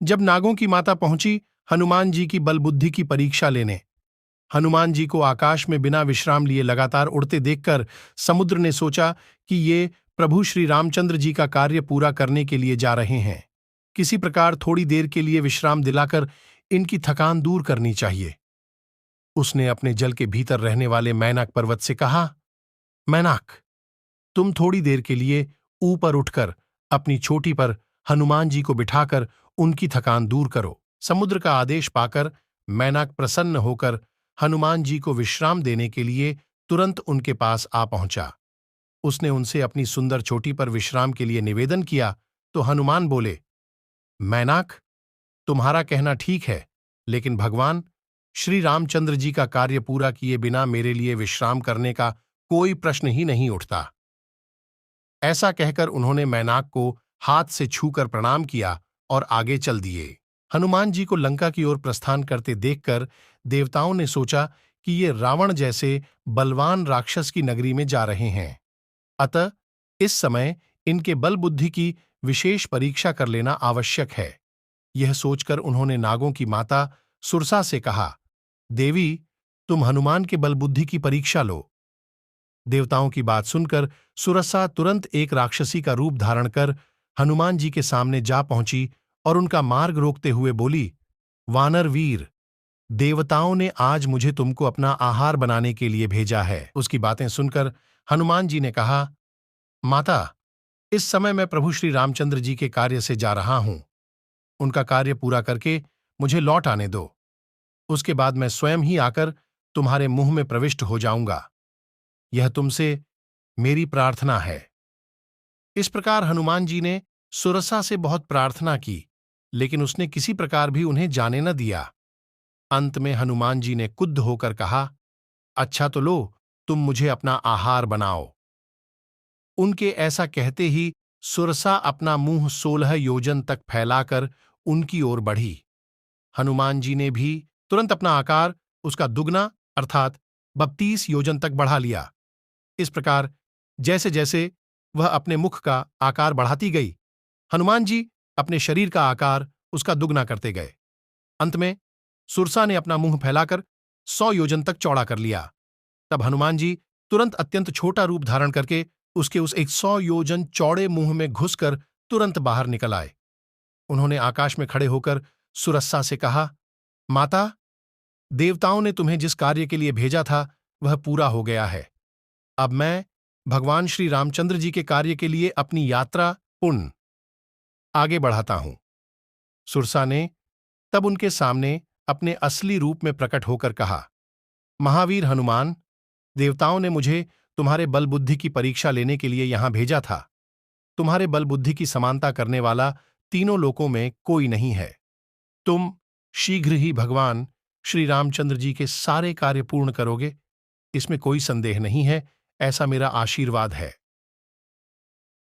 जब नागों की माता पहुंची हनुमान जी की बलबुद्धि की परीक्षा लेने, हनुमान जी को आकाश में बिना विश्राम लिए लगातार उड़ते देखकर समुद्र ने सोचा कि ये प्रभु श्री रामचंद्र जी का कार्य पूरा करने के लिए जा रहे हैं। किसी प्रकार थोड़ी देर के लिए विश्राम दिलाकर इनकी थकान दूर करनी चाहिए। उसने अपने जल के भीतर रहने वाले मैनाक पर्वत से कहा, मैनाक, तुम थोड़ी देर के लिए ऊपर उठकर अपनी चोटी पर हनुमान जी को बिठाकर उनकी थकान दूर करो। समुद्र का आदेश पाकर मैनाक प्रसन्न होकर हनुमान जी को विश्राम देने के लिए तुरंत उनके पास आ पहुंचा। उसने उनसे अपनी सुंदर चोटी पर विश्राम के लिए निवेदन किया तो हनुमान बोले, मैनाक, तुम्हारा कहना ठीक है, लेकिन भगवान श्री रामचंद्र जी का कार्य पूरा किए बिना मेरे लिए विश्राम करने का कोई प्रश्न ही नहीं उठता। ऐसा कहकर उन्होंने मैनाक को हाथ से छूकर प्रणाम किया और आगे चल दिए। हनुमान जी को लंका की ओर प्रस्थान करते देखकर देवताओं ने सोचा कि ये रावण जैसे बलवान राक्षस की नगरी में जा रहे हैं, अतः इस समय इनके बल बुद्धि की विशेष परीक्षा कर लेना आवश्यक है। यह सोचकर उन्होंने नागों की माता सुरसा से कहा, देवी, तुम हनुमान के बल बुद्धि की परीक्षा लो। देवताओं की बात सुनकर सुरसा तुरंत एक राक्षसी का रूप धारण कर हनुमान जी के सामने जा पहुंची और उनका मार्ग रोकते हुए बोली, वानर वीर, देवताओं ने आज मुझे तुमको अपना आहार बनाने के लिए भेजा है। उसकी बातें सुनकर हनुमान जी ने कहा, माता, इस समय मैं प्रभु श्री रामचंद्र जी के कार्य से जा रहा हूं। उनका कार्य पूरा करके मुझे लौट आने दो। उसके बाद मैं स्वयं ही आकर तुम्हारे मुंह में प्रविष्ट हो जाऊंगा। यह तुमसे मेरी प्रार्थना है। इस प्रकार हनुमान जी ने सुरसा से बहुत प्रार्थना की, लेकिन उसने किसी प्रकार भी उन्हें जाने न दिया। अंत में हनुमान जी ने क्रुद्ध होकर कहा, अच्छा तो लो, तुम मुझे अपना आहार बनाओ। उनके ऐसा कहते ही सुरसा अपना मुंह 16 योजन तक फैलाकर उनकी ओर बढ़ी। हनुमान जी ने भी तुरंत अपना आकार उसका दुगना अर्थात 32 योजन तक बढ़ा लिया। इस प्रकार जैसे जैसे वह अपने मुख का आकार बढ़ाती गई, हनुमान जी अपने शरीर का आकार उसका दुगना करते गए। अंत में सुरसा ने अपना मुंह फैलाकर 100 योजन तक चौड़ा कर लिया। तब हनुमान जी तुरंत अत्यंत छोटा रूप धारण करके उसके उस 100 योजन चौड़े मुंह में घुसकर तुरंत बाहर निकल आए। उन्होंने आकाश में खड़े होकर सुरसा से कहा, माता, देवताओं ने तुम्हें जिस कार्य के लिए भेजा था वह पूरा हो गया है। अब मैं भगवान श्री रामचंद्र जी के कार्य के लिए अपनी यात्रा पुनः आगे बढ़ाता हूं। सुरसा ने तब उनके सामने अपने असली रूप में प्रकट होकर कहा, महावीर हनुमान, देवताओं ने मुझे तुम्हारे बल बुद्धि की परीक्षा लेने के लिए यहां भेजा था। तुम्हारे बल बुद्धि की समानता करने वाला तीनों लोकों में कोई नहीं है। तुम शीघ्र ही भगवान श्री रामचंद्र जी के सारे कार्य पूर्ण करोगे, इसमें कोई संदेह नहीं है, ऐसा मेरा आशीर्वाद है।